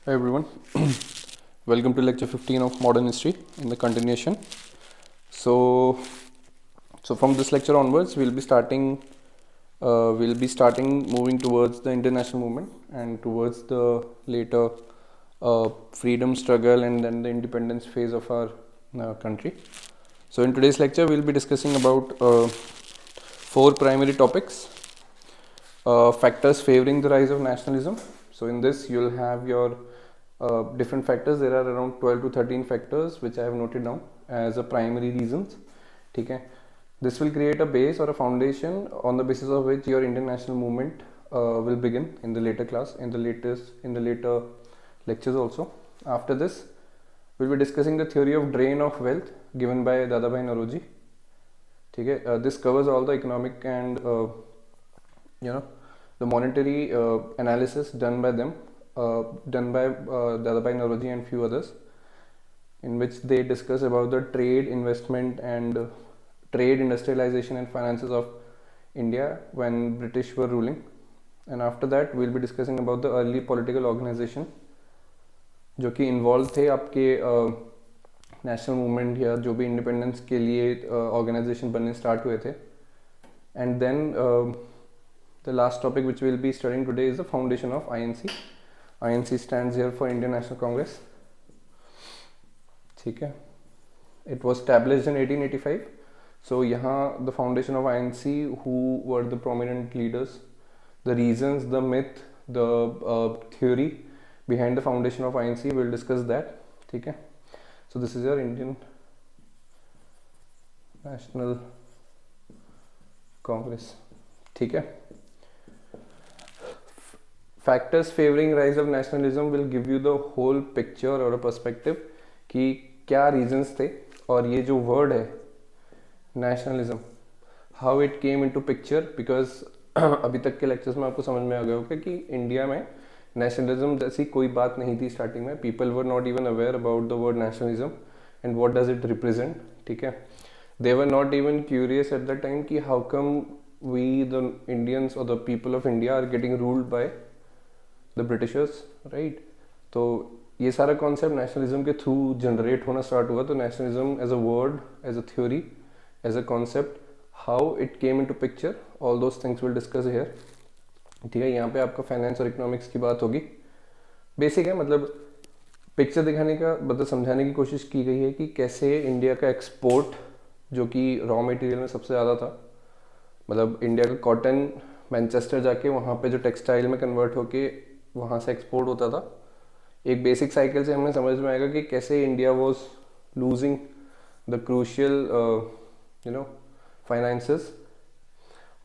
Hi everyone, welcome to lecture 15 of modern history in the continuation. So, from this lecture onwards, we'll be starting moving towards the international movement and towards the later freedom struggle and then the independence phase of our country. So, in today's lecture, we'll be discussing about four primary topics. Factors favoring the rise of nationalism. So in this you'll have your different factors. There are around 12 to 13 factors which I have noted down as a primary reasons. Okay. This will create a base or a foundation on the basis of which your Indian national movement will begin in the later class, in the later lectures also. After this, we'll be discussing the theory of drain of wealth given by Dadabhai Naoroji. Okay. This covers all the economic and the monetary analysis done by them, done by Dadabhai Naoroji and few others, in which they discuss about the trade, investment and trade, industrialization and finances of India when British were ruling. And after that we'll be discussing about the early political organization जो कि involve थे आपके national movement या जो भी independence के लिए organisation बनने स्टार्ट हुए थे. And then the last topic which we will be studying today is the foundation of INC. INC stands here for Indian National Congress. ठीक है. It was established in 1885. So यहाँ the foundation of INC, who were the prominent leaders, the reasons, the myth, the theory behind the foundation of INC, we'll discuss that. ठीक है. So this is your Indian National Congress. ठीक है. Factors favoring rise of nationalism will give you the whole picture or a perspective कि क्या reasons थे और ये जो word है nationalism, how it came into picture, because अभी तक के lectures में आपको समझ में आ गया होगा कि इंडिया में nationalism जैसी कोई बात नहीं थी स्टार्टिंग में. People were not even aware about the word nationalism and what does it represent. ठीक है. They were not even curious at the time कि how come we the Indians or the people of India are getting ruled by the Britishers, right. तो ये सारा concept nationalism के through generate होना start हुआ. तो nationalism as a word, as a theory, as a concept, how it came into picture, all those things will discuss here. ठीक है. यहाँ पे आपका फाइनेंस और इकोनॉमिक्स की बात होगी. बेसिक है, मतलब पिक्चर दिखाने का, मतलब समझाने की कोशिश की गई है कि कैसे इंडिया का एक्सपोर्ट, जो कि रॉ मटेरियल में सबसे ज़्यादा था, मतलब इंडिया का कॉटन मैनचेस्टर जाके वहाँ पे जो टेक्सटाइल में कन्वर्ट होके वहाँ से एक्सपोर्ट होता था. एक बेसिक साइकिल से हमें समझ में आएगा कि कैसे India was losing the crucial finances.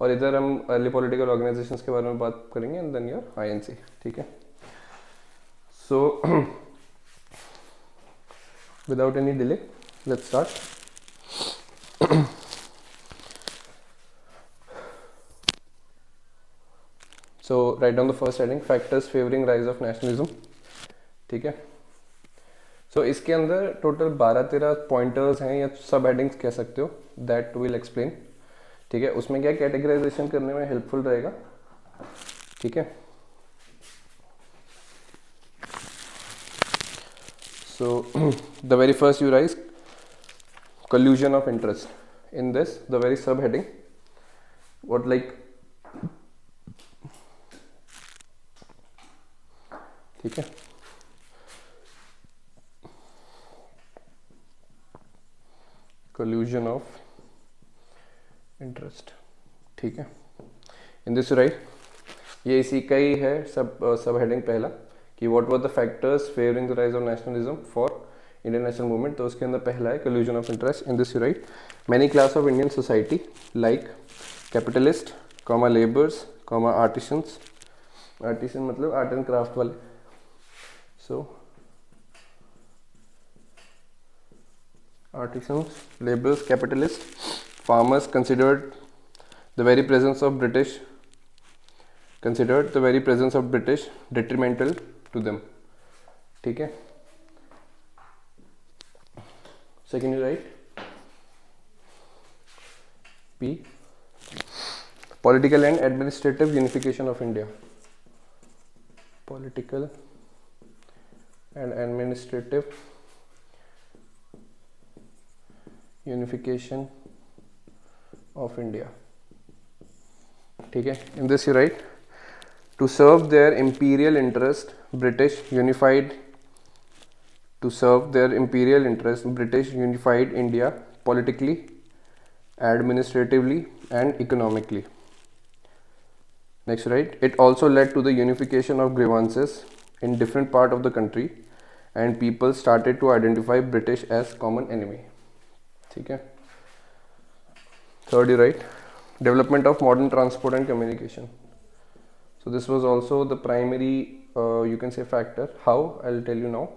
और इधर हम अर्ली पॉलिटिकल ऑर्गेनाइजेशंस के बारे में बात करेंगे एंड देन योर आईएनसी. ठीक है. So without any delay let's start. So write down the first heading, factors favoring rise of nationalism. ठीक है. So इसके अंदर टोटल 12-13 पॉइंटर्स हैं या सब हेडिंग्स कह सकते हो, दैट विल एक्सप्लेन. ठीक है. उसमें क्या कैटेगराइजेशन करने में हेल्पफुल रहेगा. ठीक है. So the very first you raise collusion of interest. In this the very sub heading, what like, ठीक है, collusion of interest. ठीक है. इन दिस राइट, ये इसी का ही है सब हेडिंग पहला कि what were the factors favouring the rise of nationalism for Indian national movement. तो उसके अंदर पहला है collusion of interest. In this right many class of Indian society like capitalist, comma labours, comma artisans. Artisan मतलब art and craft वाले. So artisans, laborers, capitalists, farmers considered the very presence of British detrimental to them. ठीक है. Second you write P, political and administrative unification of India. Political and administrative unification of India. ठीक है, in this you write to serve their imperial interest British unified India politically, administratively and economically. Next, right, it also led to the unification of grievances in different part of the country and people started to identify British as common enemy. ठीक है. Third, you write development of modern transport and communication. So this was also the primary you can say factor. How? I'll tell you now.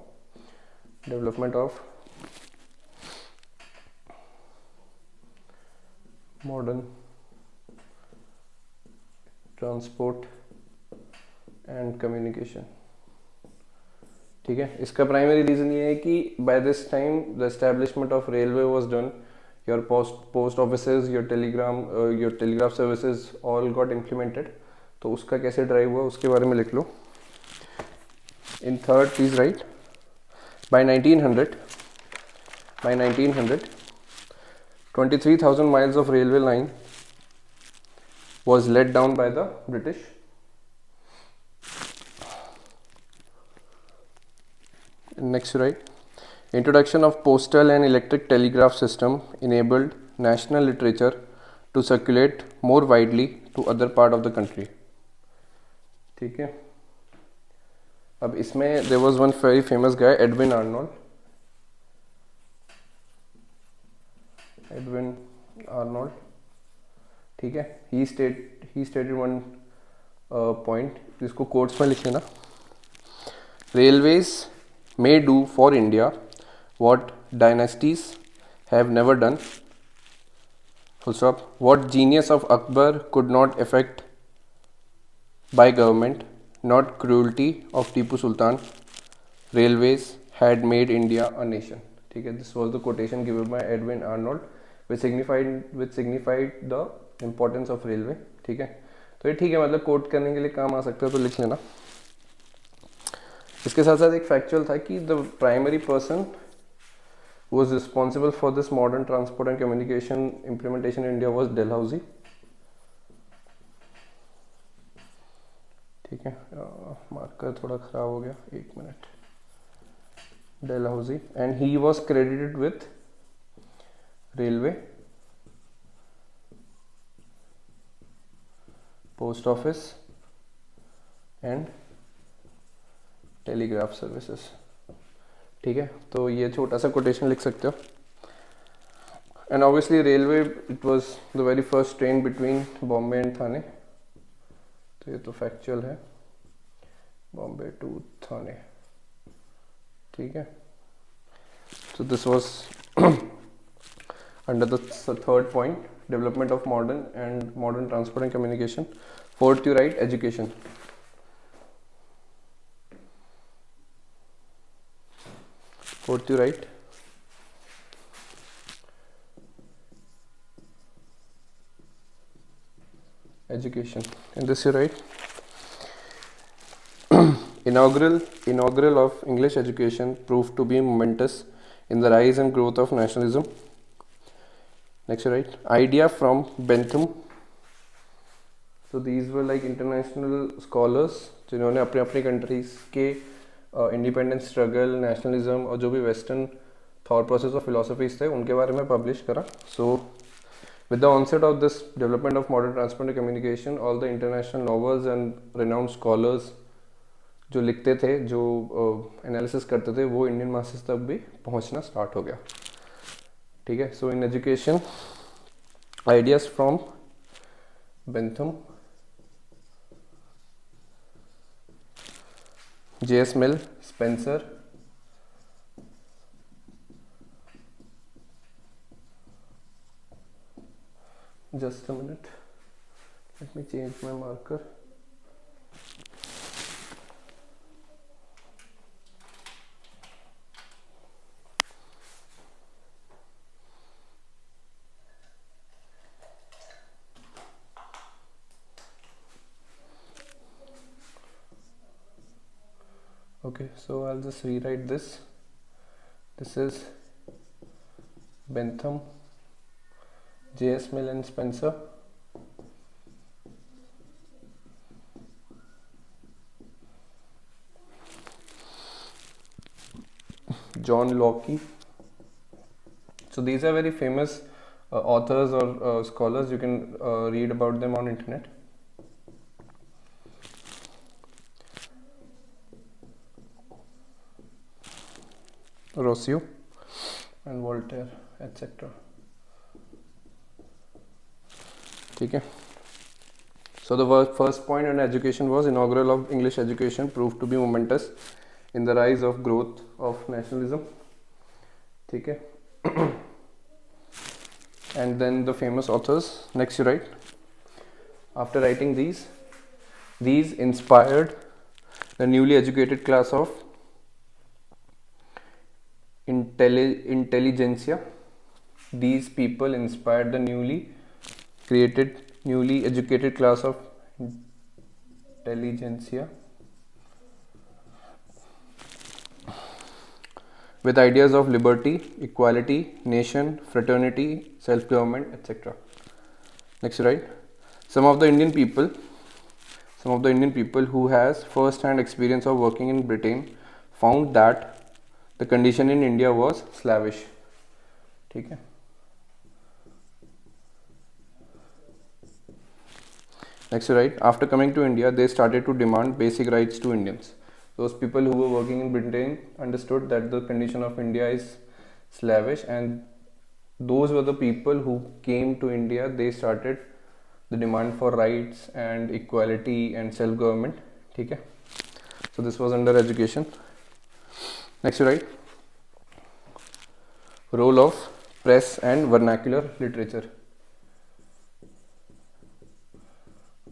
Development of modern transport and communication. ठीक है, इसका primary reason ये है कि by this time the establishment of railway was done, your post offices, your telegraph services all got implemented. तो उसका कैसे drive हुआ उसके बारे में लिख लो. In third please write by 1900 23,000 miles of railway line was let down by the British. Next, right, introduction of postal and electric telegraph system enabled national literature to circulate more widely to other part of the country. ठीक है. अब इसमें there was one very famous guy, Edwin Arnold. ठीक है. he stated one point, जिसको quotes में लिख लेना. Railways may do for India what dynasties have never done. Full stop. What genius of Akbar could not effect by government, not cruelty of Tipu Sultan, railways had made India a nation. ठीक है. This was the quotation given by Edwin Arnold, which signified the importance of railway. ठीक है. तो ये ठीक है, मतलब coat करने के लिए काम आ सकता है, तो लिख लेना. इसके साथ साथ एक फैक्चुअल था कि the primary person was responsible for this modern transport and communication implementation in India was Dalhousie. ठीक है. मार्कर थोड़ा खराब हो गया, एक minute. Dalhousie, and he was credited with railway, post office and telegraph services. ठीक है. तो ये छोटा सा कोटेशन लिख सकते हो. And obviously railway, it was the very first train between Bombay and Thane. तो ये तो फैक्चुअल है, बॉम्बे टू थाने. ठीक है. So this was under the third point, development of modern transport and communication. Fourth, you write education. Fourth, you write education. In this you write inaugural of English education proved to be momentous in the rise and growth of nationalism. Next, right, idea from Bentham. So these were like international scholars जिन्होंने अपने अपने countries के independence struggle, nationalism और जो भी western thought process और philosophies थे उनके बारे में पब्लिश करा. सो with the onset of this development of modern transport and communication, all the international novels and renowned scholars जो लिखते थे, जो एनालिसिस करते थे, वो इंडियन मासेस तक भी पहुंचना स्टार्ट हो गया. ठीक है. So in education, ideas from Bentham, J.S. Mill, Spencer, just a minute, let me change my marker. Okay, so I'll just rewrite this. This is Bentham, J.S. Mill and Spencer, John Locke. So these are very famous authors or scholars. You can read about them on internet. Rousseau and Voltaire, etc. ठीक है. So the first point on education was inaugural of English education proved to be momentous in the rise of growth of nationalism. ठीक है. And then the famous authors. Next you write. After writing these inspired the newly educated class of intelligentsia. These people inspired the newly educated class of intelligentsia with ideas of liberty, equality, nation, fraternity, self-government, etc. Next, right? Some of the Indian people who has first-hand experience of working in Britain found that the condition in India was slavish. ठीक है. Next, right? After coming to India, they started to demand basic rights to Indians. Those people who were working in Britain understood that the condition of India is slavish, and those were the people who came to India. They started the demand for rights and equality and self-government. ठीक है. So this was under education. Next, right? Role of press and vernacular literature.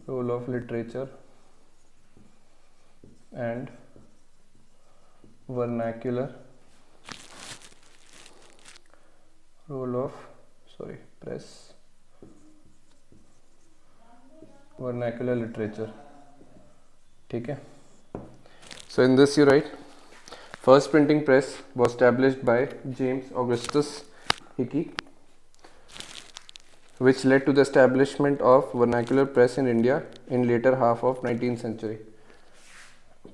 Role of literature and vernacular. Press, vernacular literature. ठीक है. So in this you write. First printing press was established by James Augustus Hickey, which led to the establishment of vernacular press in India in later half of 19th century.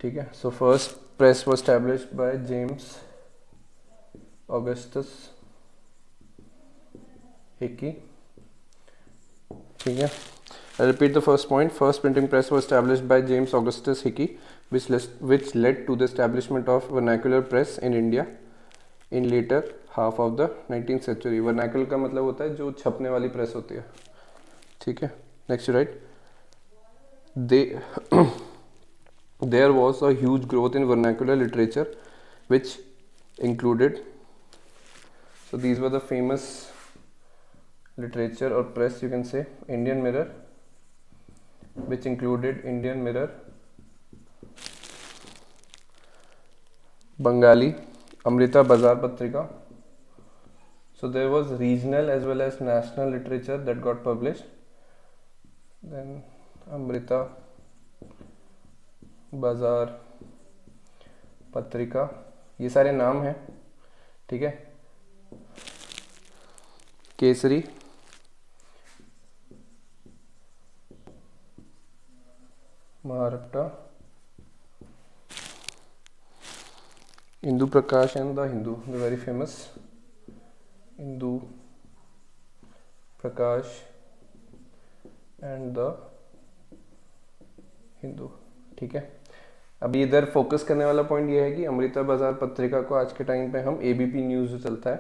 ठीक है. So first press was established by James Augustus Hickey. ठीक है. I repeat the first point. First printing press was established by James Augustus Hickey, which led to the establishment of vernacular press in India in later half of the 19th century. Vernacular का मतलब होता है जो छपने वाली press होती है. ठीक है. Next, right? There was a huge growth in vernacular literature, which included. So these were the famous literature or press, you can say. Indian Mirror, which included Indian Mirror, Bengali, Amrita Bazar Patrika. So there was regional as well as national literature that got published. Then Amrita Bazar Patrika, ये सारे नाम हैं. ठीक है. Kesari, Maharashtra, Hindu Prakash and the Hindu, the very famous Hindu Prakash and the Hindu. ठीक है. अभी इधर फोकस करने वाला पॉइंट ये है कि अमृता बाजार पत्रिका को आज के टाइम पे हम एबीपी न्यूज़ जो चलता है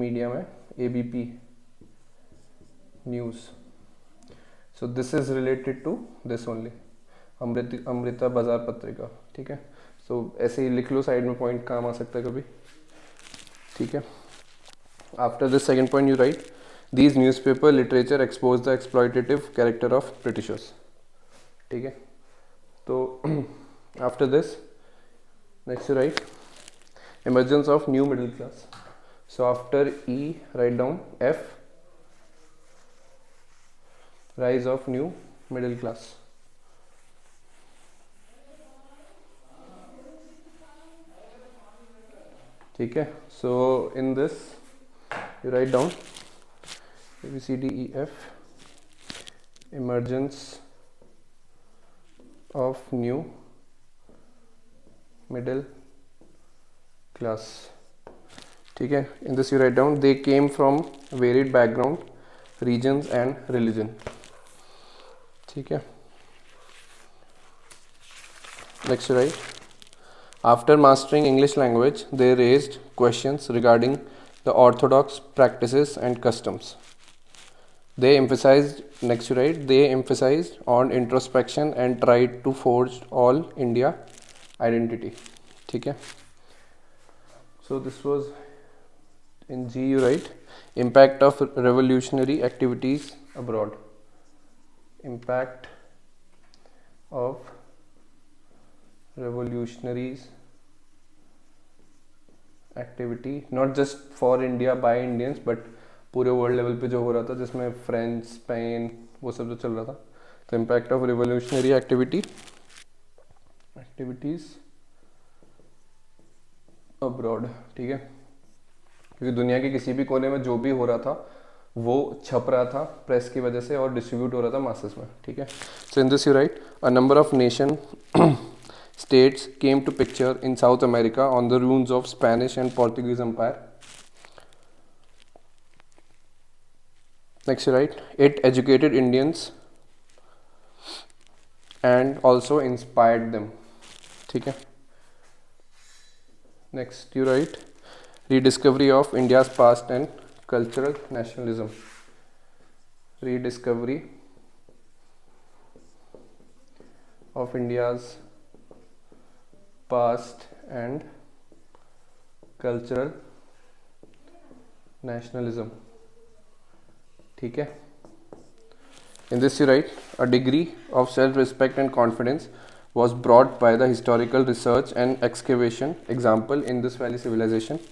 मीडिया में, ABP news. So this is related to this only, Amrita Bazar Patrika. ठीक है. सो ऐसे ही लिख लो साइड में, पॉइंट काम आ सकता है कभी. ठीक है. After this second point you right, these newspaper literature expose the exploitative character of Britishers. ठीक है. तो after this next you right, emergence of new middle class. So after E, write down F, rise of new middle class. ठीक है. So in this you write down A B C D E F, emergence of new middle class. ठीक है. In this you write down they came from varied background, regions and religion. ठीक है. Next you write after mastering English language they raised questions regarding the orthodox practices and customs. They emphasized, next you write, they emphasized on introspection and tried to forge all India identity. ठीक है. So this was in G you write impact of revolutionary activities abroad. Impact of revolutionaries activity not just for India by Indians but पूरे world level पे जो हो रहा था जिसमें French Spain वो सब जो चल रहा था. तो impact of revolutionary activities abroad. ठीक है. क्योंकि दुनिया के किसी भी कोने में जो भी हो रहा था वो छप रहा था प्रेस की वजह से और डिस्ट्रीब्यूट हो रहा था मासेस में. ठीक है. So in this you write a number of nation states came to picture in South America on the ruins of Spanish and Portuguese Empire. Next you write it educated Indians and also inspired them. ठीक है. Next you write rediscovery of India's past and cultural nationalism. Rediscovery of India's past and cultural nationalism. ठीक है. In this you write a degree of self-respect and confidence was brought by the historical research and excavation example Indus Valley civilization.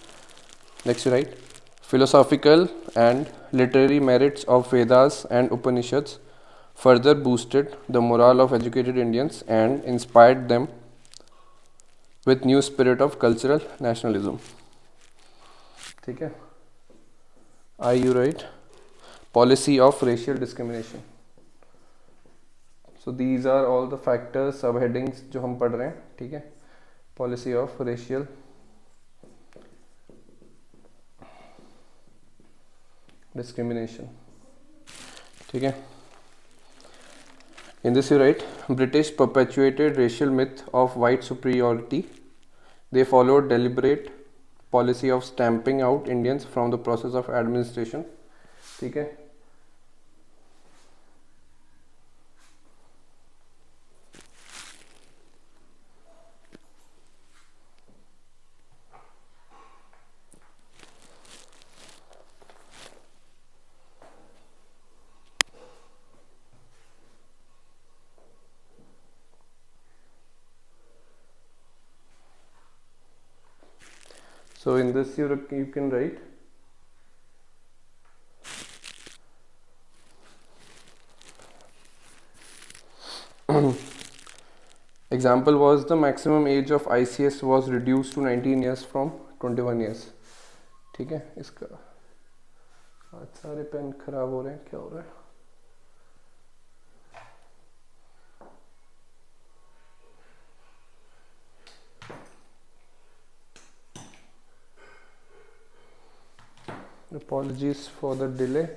Next you write philosophical and literary merits of Vedas and Upanishads further boosted the morale of educated Indians and inspired them with new spirit of cultural nationalism. ठीक है. I you write policy of racial discrimination. So these are all the factors subheadings जो हम पढ़ रहे हैं. ठीक है. Policy of racial discrimination. ठीक है. In this you write British perpetuated racial myth of white superiority. They followed deliberate policy of stamping out Indians from the process of administration. ठीक है. So in this you can write example was the maximum age of ICS was reduced to 19 years from 21 years. ठीक है. इसका आज सारे pen खराब हो रहे हैं. क्या हो रहा है? Apologies for the delay,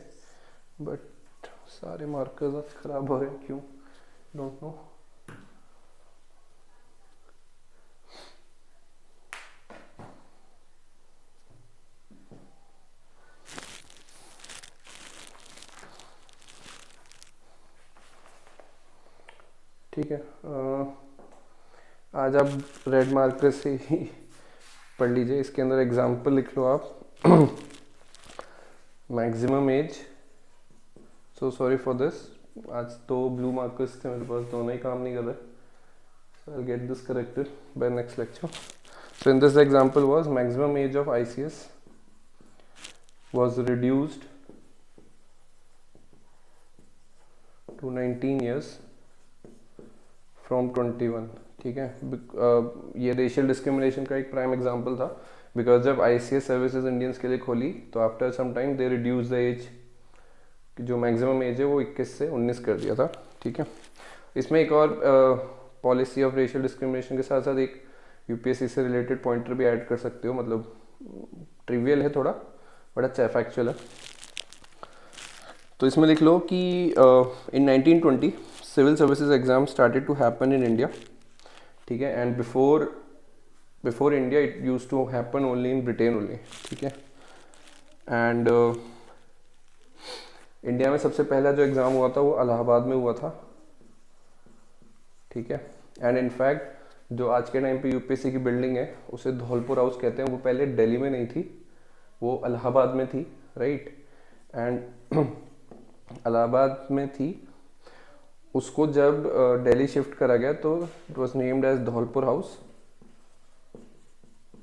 but सारे मार्कर्स आज खराब हो रहे हैं. क्यों? Don't know. ठीक है. आज आप रेड मार्कर से ही पढ़ लीजिए. इसके अंदर एग्जाम्पल लिख लो आप. Maximum age. So sorry for this. आज तो ब्लू मार्कर्स थे मेरे पास, दोनों ही काम नहीं कर रहे. So I get this corrected by next lecture. So in this example was maximum age of ICS was reduced to 19 years from 21. ठीक है। ये रेशियल डिस्क्रिमिनेशन का एक प्राइम एग्जांपल था, बिकॉज जब आईसीएस सर्विसेज इंडियंस के लिए खोली तो after some time they reduce the age, जो मैक्सिमम एज है वो 21 से 19 कर दिया था। ठीक है। इसमें एक और पॉलिसी ऑफ रेशियल डिस्क्रिमिनेशन के साथ साथ एक यूपीएससी से रिलेटेड पॉइंटर भी ऐड कर सकते हो, मतलब ट्रिवियल है थोड़ा बट अच्छा है, फैक्चुअल है। तो इसमें लिख लो कि in 1920 civil services exam started to happen in India. ठीक है। And before India it use to happen only in Britain only. ठीक है। एंड इंडिया में सबसे पहला जो एग्ज़ाम हुआ था वो इलाहाबाद में हुआ था। ठीक है। एंड इनफैक्ट जो आज के टाइम पे यूपीएससी की बिल्डिंग है उसे धौलपुर हाउस कहते हैं, वो पहले दिल्ली में नहीं थी, वो इलाहाबाद में थी, राइट। एंड इलाहाबाद में थी, उसको जब दिल्ली शिफ्ट करा गया तो it was named as Dholpur house.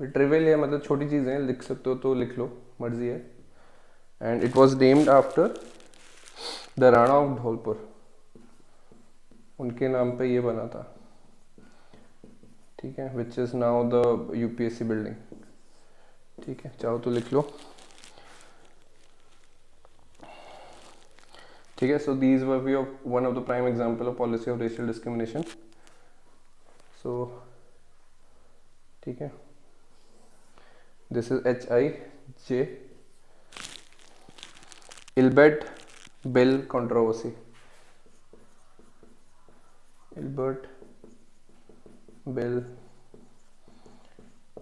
Trivial है, मतलब छोटी चीज़ें हैं, लिख सकते हो तो लिख लो, मर्जी है। And it was named after the Rana of Dholpur, उनके नाम पे ये बना था। ठीक है। Which is now the UPSC building. ठीक है, चाहो तो लिख लो। ठीक है। So these were be of one of the prime example of policy of racial discrimination. So ठीक है, this is HIJ Ilbert Bill controversy. Ilbert Bill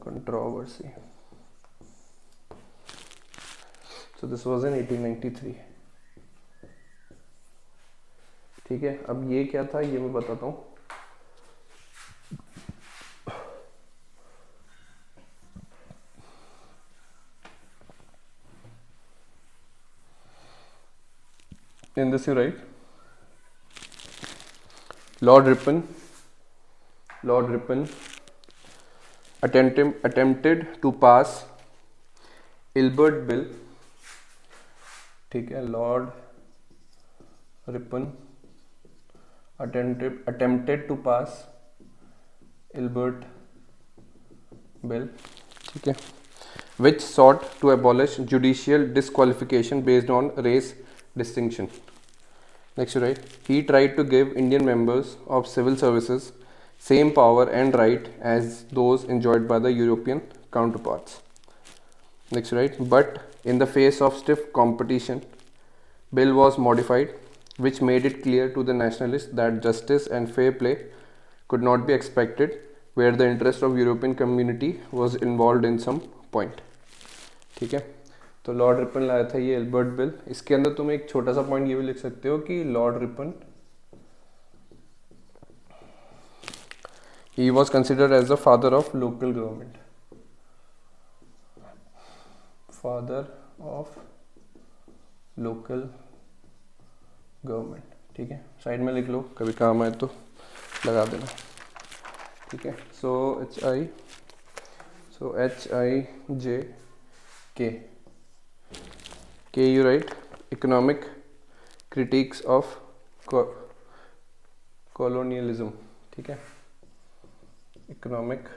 controversy. So this was in 1893। ठीक है। अब ये क्या था ये मैं बताता हूँ। In this you write Lord Ripon attempted to pass Ilbert Bill। ठीक है। Lord Ripon attempted to pass Ilbert Bill। ठीक है। which sought to abolish judicial disqualification based on race distinction। Next, right? He tried to give Indian members of civil services same power and right as those enjoyed by the European counterparts। Next, right? But in the face of stiff competition, bill was modified, which made it clear to the nationalists that justice and fair play could not be expected where the interest of European community was involved in some point। ठीक है। तो Lord Ripon लाया था ये Albert bill. इसके अंदर तुम एक छोटा सा पॉइंट ये भी लिख सकते हो कि Lord Ripon he was considered as the father of local government. Father of local government. ठीक है। साइड में लिख लो, कभी काम आए तो लगा देना। ठीक है। सो HIJ K you write economic critiques of colonialism। ठीक है। Economic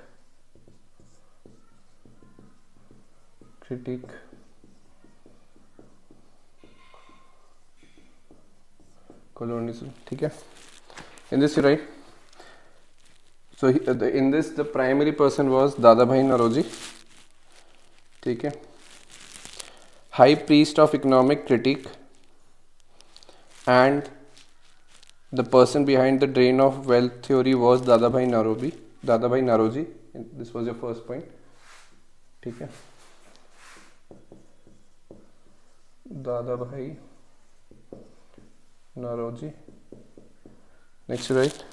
critique colonialism। ठीक है। in this you write, so in this the primary person was Dadabhai Naoroji. ठीक है। high priest of economic critique and the person behind the drain of wealth theory was Dadabhai Naoroji. This was your first point। ठीक है। Dadabhai Naoroji. Next, right?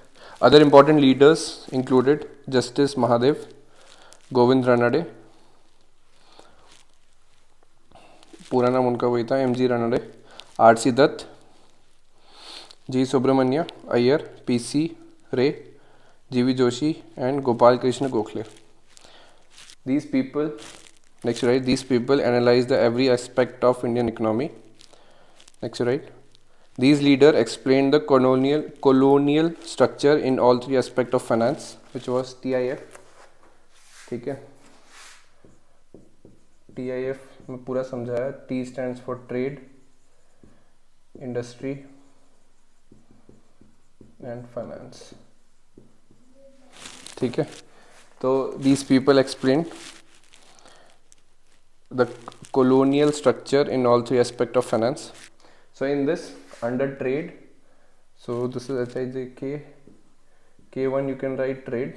Other important leaders included Justice Mahadev, Govind Ranade, पूरा नाम उनका वही था, MG Ranade, RC Dutt, G Subramanya Iyer, PC रे, GV Joshi and Gopal Krishna Gokhale. These people, next, right? These people analyze the every aspect of Indian economy। Next, right? These leaders explained the colonial structure in all three aspects of finance, which was TIF. ठीक है, TIF में पूरा समझाया. T stands for trade, industry and finance. ठीक है, तो these people explained the colonial structure in all three aspects of finance. So in this, under trade, so this is HIJK K1, you can write trade.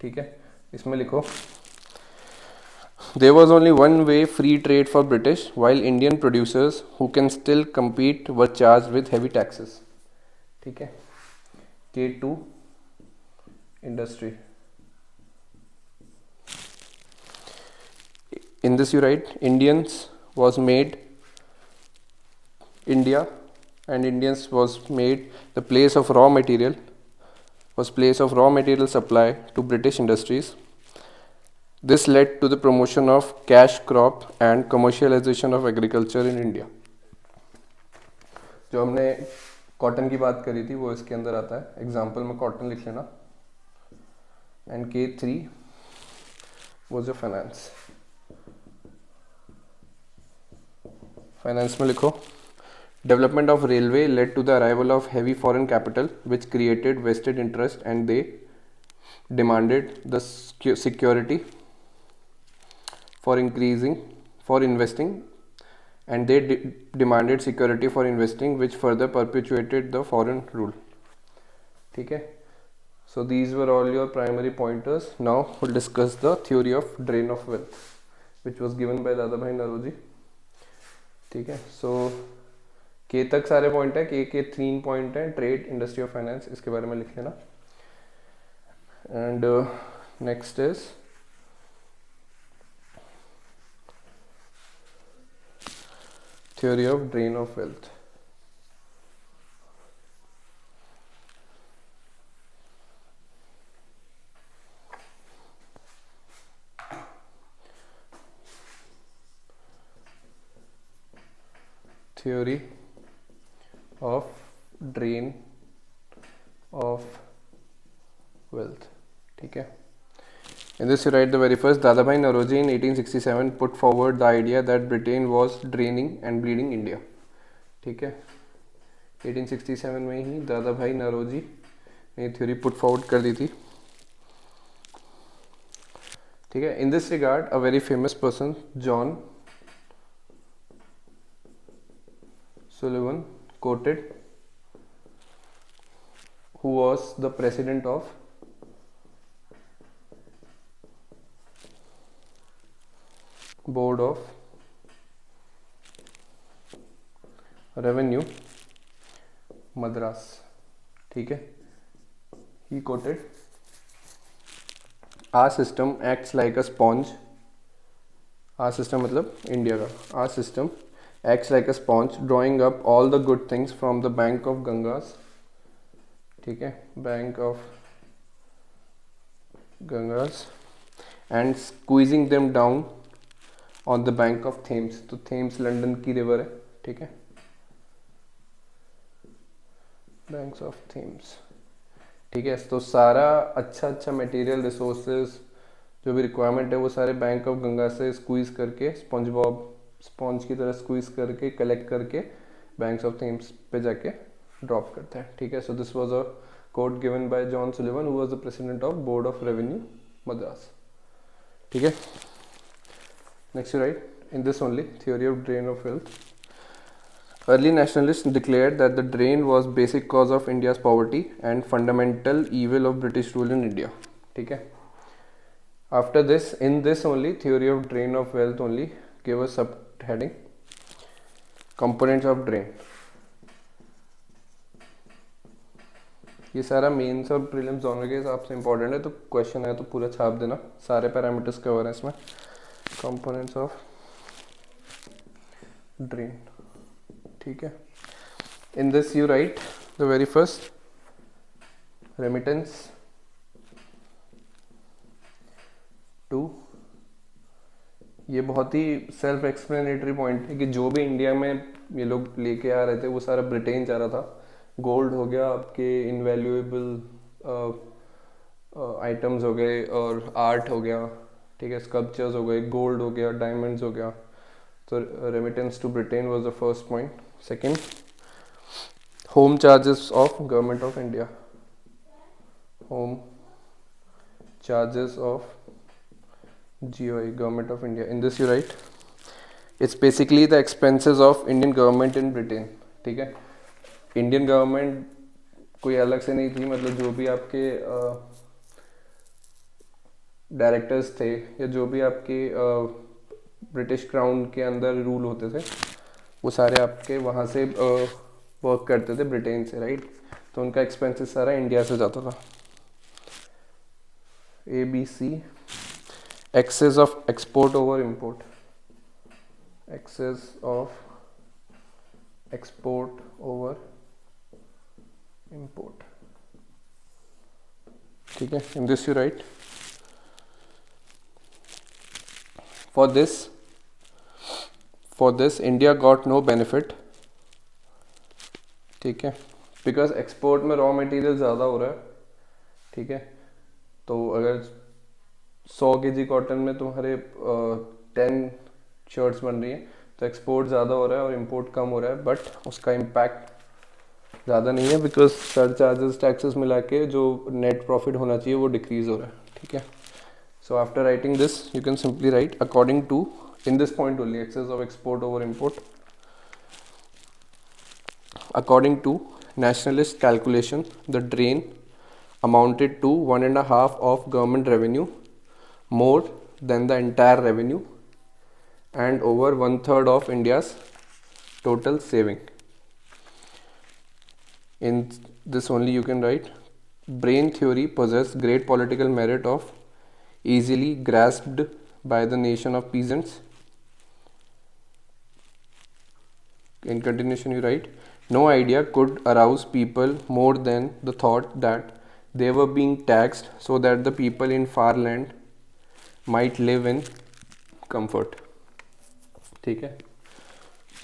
ठीक है, इसमें लिखो there was only one way free trade for British, while Indian producers who can still compete were charged with heavy taxes. ठीक है, K2 industry. In this you write Indians was made India, and Indians was made the place of raw material supply to British industries. This led to the promotion of cash crop and commercialization of agriculture in India. जो हमने cotton की बात करी थी वो इसके अंदर आता है. एग्जाम्पल में कॉटन लिख लेना. And K3 was your finance. Finance में लिखो development of railway led to the arrival of heavy foreign capital which created vested interest and they demanded the security for investing, and they demanded security for investing, which further perpetuated the foreign rule. ठीक है, so these were all your primary pointers. Now we'll discuss the theory of drain of wealth, which was given by दादा भाई नरोजी. ठीक है, so K तक सारे point है. K के 3 पॉइंट है, ट्रेड, इंडस्ट्री और फाइनेंस, इसके बारे में लिख लेना. And next is theory of drain of wealth. Theory of drain of wealth. ठीक है, in this you write the very first, Dadabhai Naoroji in 1867 put forward the idea that Britain was draining and bleeding India. ठीक है, 1867 में ही दादाभाई नौरोजी ने theory put forward कर दी थी. ठीक है, in this regard a very famous person John Sullivan quoted, who was the president of Board of Revenue Madras. ठीक है, he quoted, our system acts like a sponge. our system मतलब India का. our system acts like a sponge, drawing up all the good things from the bank of Gangas. ठीक है, bank of Gangas, and squeezing them down on the bank of Thames. तो Thames London की river है. ठीक है, banks of Thames. ठीक है, तो सारा अच्छा मटेरियल, रिसोर्सेज, जो भी रिक्वायरमेंट है वो सारे बैंक ऑफ गंगा से स्क्वीज करके, स्पॉन्ज की तरह स्क्वीज करके, कलेक्ट करके बैंक्स ऑफ थेम्स पे जाके ड्रॉप करते हैं. ठीक है, so this was a quote given by John Sullivan, who was the president of board of revenue Madras. ठीक है, next you write, in this only, theory of drain of wealth. Early nationalists declared that the drain was basic cause of India's poverty and fundamental evil of British rule in India. ठीक है, after this, in this only, theory of drain of wealth only, give a subheading, components of drain. ये सारा mains और prelims दोनों के हिसाब से important है, तो क्वेश्चन है तो पूरा छाप देना. सारे पैरामीटर्स कवर हैं इसमें. Components of drain. ठीक है, in this you write the very first, remittance to ये बहुत ही सेल्फ एक्सप्लेनेटरी पॉइंट है कि जो भी इंडिया में ये लोग लेके आ रहे थे वो सारा ब्रिटेन जा रहा था। गोल्ड हो गया, आपके इनवैल्यूएबल आइटम्स हो गए, और आर्ट हो गया, ठीक है, स्कल्पचर्स हो गए, गोल्ड हो गया, डायमंड्स हो गया। तो remittance to Britain was the first point. Second, home charges of government of India. Home charges of GOI, Government of India. In this you write, it's basically the expenses of Indian government in Britain. ठीक है, Indian government कोई अलग से नहीं थी, मतलब जो भी आपके डायरेक्टर्स थे या जो भी आपके ब्रिटिश क्राउन के अंदर रूल होते थे वो सारे आपके वहाँ से वर्क करते थे ब्रिटेन से, राइट। तो उनका एक्सपेंसेस सारा इंडिया से जाता था। ABC, excess of export over import. Excess of export over import. ठीक है, in this you write, for this India got no benefit, ठीक है, because export में रॉ मटेरियल ज़्यादा हो रहा है, ठीक है। तो अगर 100 kg कॉटन में तुम्हारे 10 शर्ट्स बन रही हैं तो एक्सपोर्ट ज़्यादा हो रहा है और इंपोर्ट कम हो रहा है, बट उसका इम्पैक्ट ज़्यादा नहीं है बिकॉज सर चार्जेस टैक्सेस मिला के जो नेट प्रॉफिट होना चाहिए वो डिक्रीज हो रहा है, ठीक है। So after writing this you can simply write according to, in this point only, excess of export over import, according to nationalist calculation, the drain amounted to 1.5 of government revenue, more than the entire revenue, and over 1/3 of India's total saving. In this only you can write, brain theory possesses great political merit of easily grasped by the nation of peasants. In continuation you write, no idea could arouse people more than the thought that they were being taxed so that the people in far land might live in comfort. ठीक है,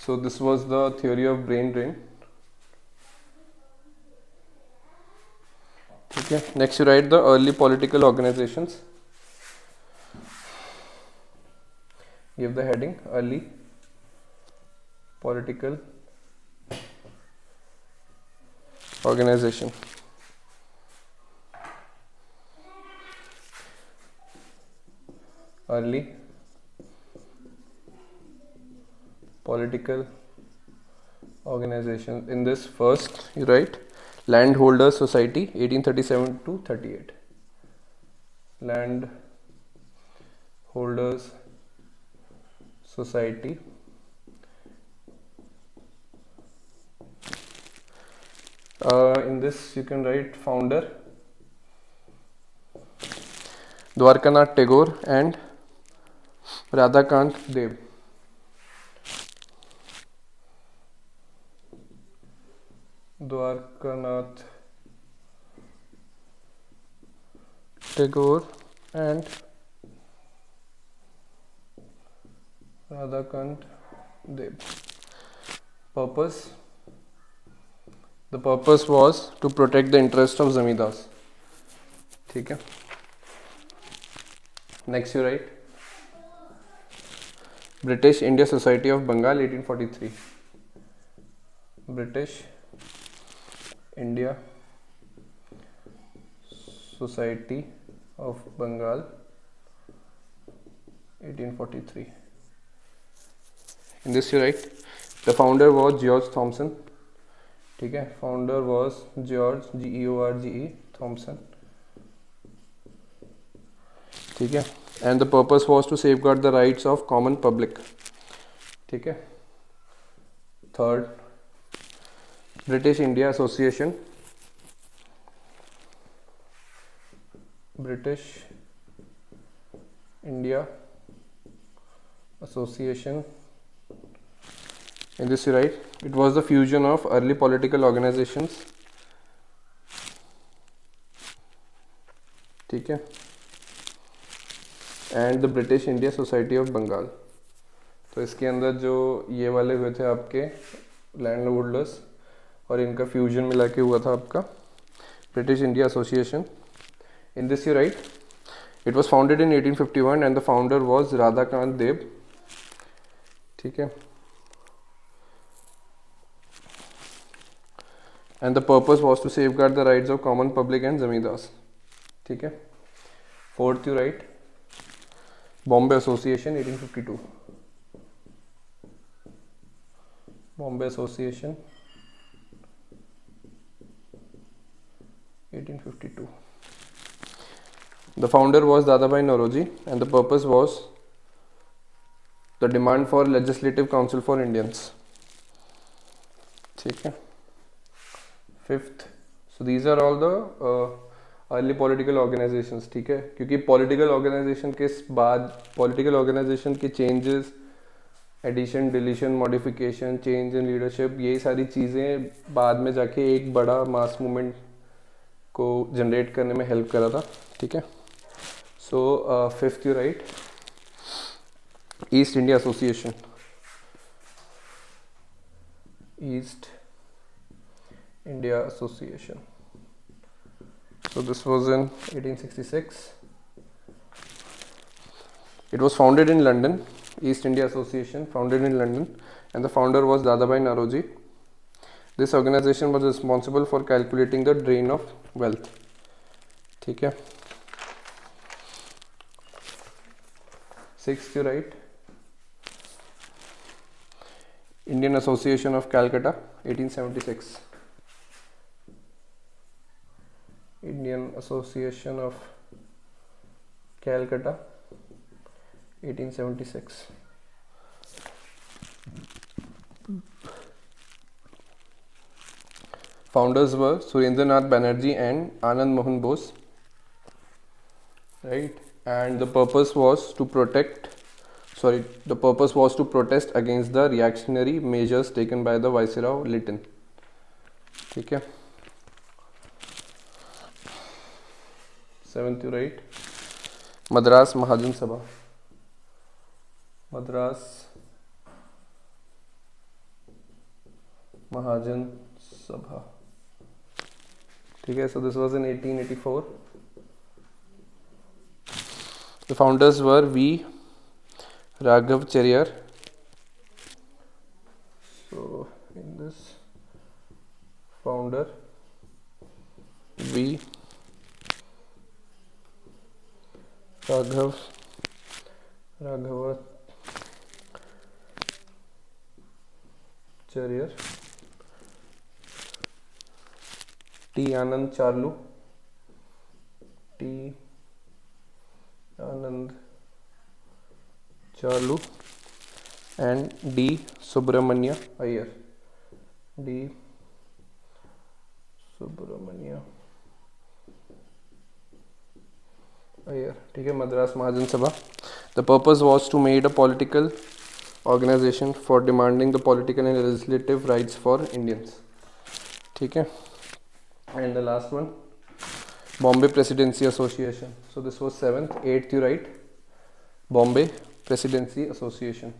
so this was the theory of brain drain. ठीक है, next you write the early political organizations. Give the heading early political organization. Early political organization. In this first you write Landholders Society 1837 to 38. Landholders Society, in this you can write founder Dwarkanath Tagore and Radhakant Dev. Dwarkanath Tagore and Radhakant Dev. Purpose, the purpose was to protect the interest of zamindars. ठीक है, next you write British India Society of Bengal 1843. British India Society of Bengal 1843. In this you write, the founder was George Thomson. ठीक है, founder was George George Thomson. ठीक है, and the purpose was to safeguard the rights of common public. ठीक है, third, British India Association. British India Association. In this you write, it was the fusion of early political organizations. ठीक है, and the British India society of Bengal. तो इसके अंदर जो ये वाले हुए थे आपके लैंड होल्डर्स और इनका फ्यूजन मिला के हुआ था आपका British India association. In this you write it was founded in 1851 and the founder was Radhakant Dev. ठीक है, and the purpose was to safeguard the rights of common public and zamindars. ठीक है, fourth you write Bombay association 1852। Bombay association 1852. The founder was Dadabhai Naoroji and the purpose was the demand for legislative council for Indians. ठीक है, fifth, so these are all the early political organizations. ठीक है, क्योंकि political organization के बाद political organization के changes, addition, deletion, modification, change in leadership, यही सारी चीज़ें बाद में जाके एक बड़ा मास मूवमेंट को जनरेट करने में हेल्प करा था। ठीक है, so fifth you right east India association. East India association, so this was in 1866. It was founded in London. East India Association founded in London and the founder was Dadabhai Naoroji. This organization was responsible for calculating the drain of wealth. ठीक है, sixth you write Indian Association of Calcutta 1876. Indian Association of Calcutta 1876. Founders were Surendranath Banerjee and Anand Mohan Bose, right? And the purpose was to protest against the reactionary measures taken by the Viceroy Lytton. ठीक है, seventh you write Madras Mahajan Sabha. Madras Mahajan Sabha. ठीक है, so this was in 1884. The founders were V. Raghavacharya. So in this founder V. Raghavacharya, T. Anand Charlu, and D. Subramania Iyer. ठीक है, मद्रास महाजन सभा. The purpose was to make a political organization for demanding the political and legislative rights for Indians. ठीक है, and the last one Bombay Presidency Association. So this was 7th. 8th you write Bombay Presidency Association.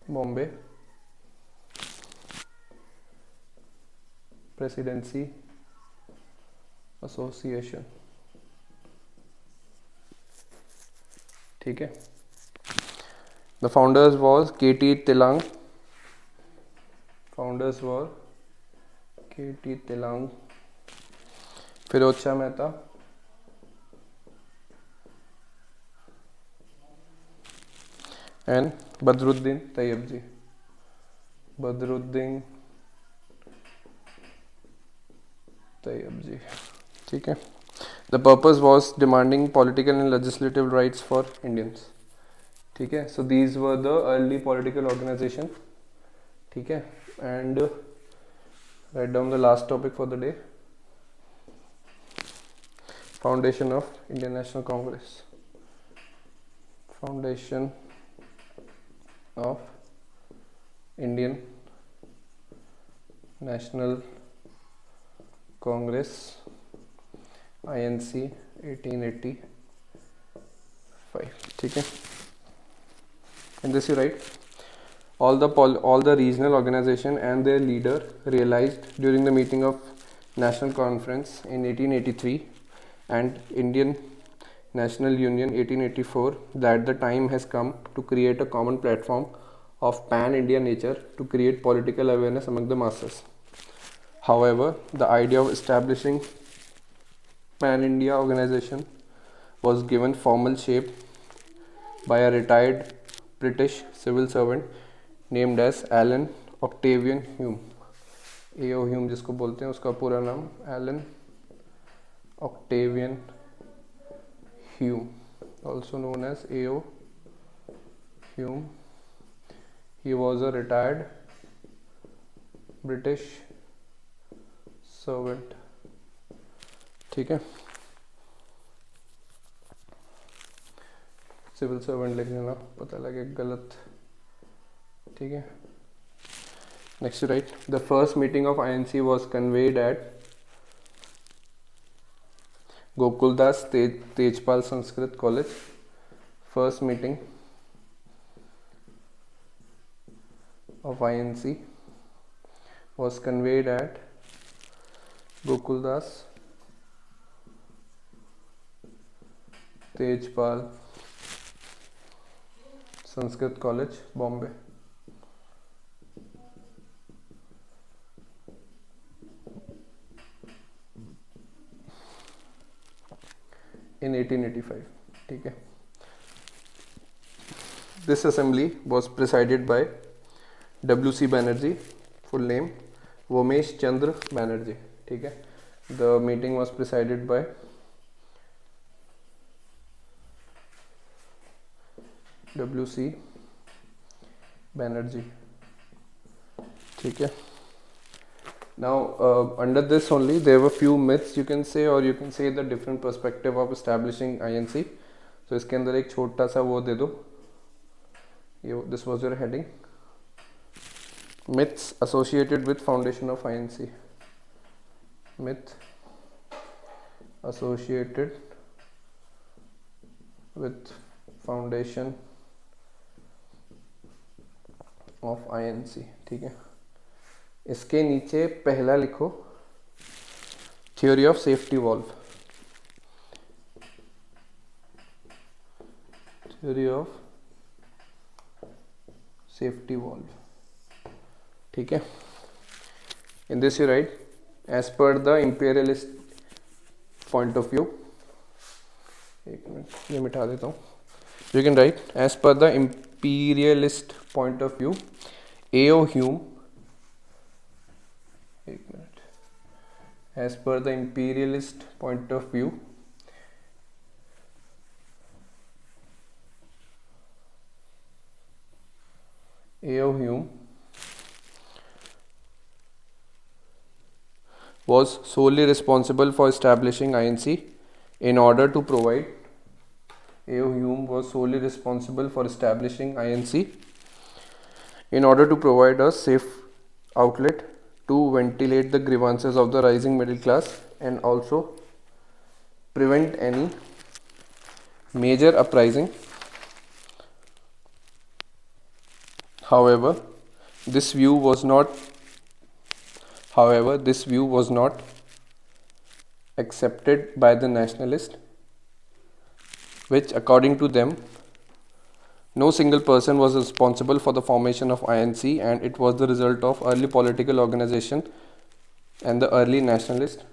Bombay Presidency Association. ठीक है, the founders was K.T. Telang. Firoz Shah Mehta, and Badruddin Tayyab जी. ठीक है, the purpose was demanding political and legislative rights for Indians. ठीक है, so these were the early political organization. ठीक है, and write down the last topic for the day. Foundation of Indian National Congress. Foundation of Indian National Congress INC 1885. ठीक है. In this you write all the regional organization and their leader realized during the meeting of National Conference in 1883 and Indian National Union 1884 that the time has come to create a common platform of pan-India nature to create political awareness among the masses. However, the idea of establishing pan-India organization was given formal shape by a retired British civil servant named as Alan Octavian Hume. A.O. Hume जिसको बोलते हैं, उसका पूरा नाम Alan Octavian Hume, also known as A.O. Hume. He was a retired British servant. ठीक है. Civil servant लिख लेना, पता लगे गलत. ठीक है. Next write the first meeting of INC was convened at Gokuldas Tejpal Sanskrit college. First meeting of INC was conveyed at Gokuldas Tejpal Sanskrit College, Bombay. In 1885. ठीक है. This assembly was presided by W.C. Banerjee, full name Vomesh Chandra Banerjee. ठीक है. The meeting was presided by W.C. Banerjee. ठीक है. Now under this only there were few myths you can say, or you can say the different perspective of establishing INC. So इसके अंदर एक छोटा सा वो दे दो. This was your heading. Myths associated with foundation of INC. Myth associated with foundation of INC. ठीक है. इसके नीचे पहला लिखो theory of safety valve. Theory of safety valve. ठीक है. In this you write as per the imperialist point of view. एक minute ये मिटा देता हूँ. You can write as per the imperialist point of view A.O. Hume. एक minute. As per the imperialist point of view A.O. Hume was solely responsible for establishing INC in order to provide A.O. Hume was solely responsible for establishing INC in order to provide a safe outlet to ventilate the grievances of the rising middle class and also prevent any major uprising. However, this view was not accepted by the nationalists, which according to them no single person was responsible for the formation of INC, and it was the result of early political organization and the early nationalist,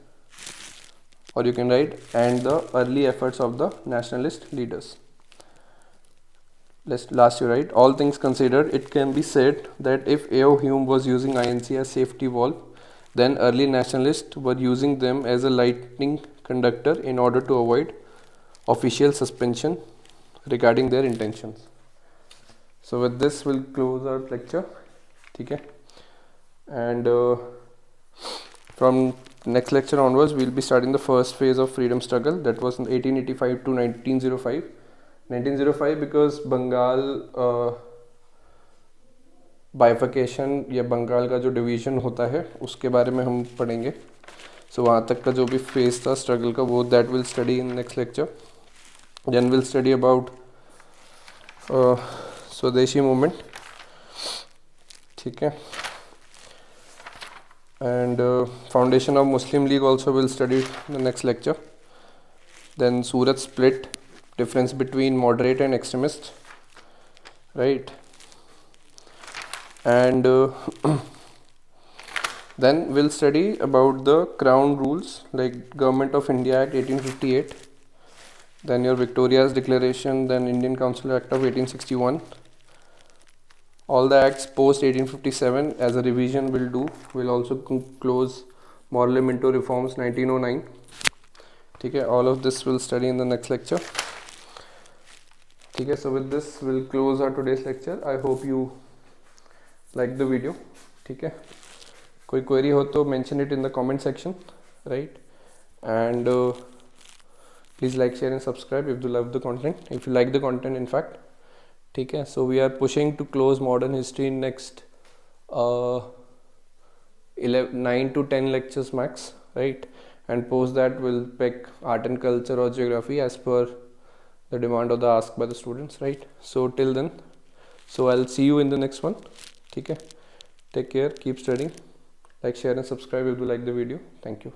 or you can write, and the early efforts of the nationalist leaders. Last you write, all things considered, it can be said that if A.O. Hume was using INC as safety valve, then early nationalists were using them as a lightning conductor in order to avoid official suspension regarding their intentions. So with this we'll close our lecture. ठीक है. And from next lecture onwards we'll be starting the first phase of freedom struggle, that was in 1885 to 1905. 1905 because Bengal बाइफिकेशन या बंगाल का जो division होता है उसके बारे में हम पढ़ेंगे. सो वहाँ तक का जो भी फेस था स्ट्रगल का वो that will study in next lecture. Then will study about swadeshi movement. ठीक है. And foundation of Muslim League also will study in the next lecture. Then Surat split, difference between moderate and extremist, right? And then we'll study about the crown rules like Government of India Act 1858, then your Victoria's Declaration, then Indian Council Act of 1861. All the acts post 1857 as a revision will do. Will also close Morley Minto reforms 1909. Okay, all of this will study in the next lecture. Okay, so with this we'll close our today's lecture. I hope you like the video. Okay, कोई query हो तो mention it in the comment section, right? And please like, share and subscribe if you love the content, if you like the content in fact. ठीक है. So we are pushing to close modern history in next 9 to 10 lectures max, right? And post that we'll pick art and culture or geography as per the demand of the ask by the students, right? So till then, so I'll see you in the next one. ठीक है. Take care, keep studying, like, share and subscribe if you like the video. Thank you.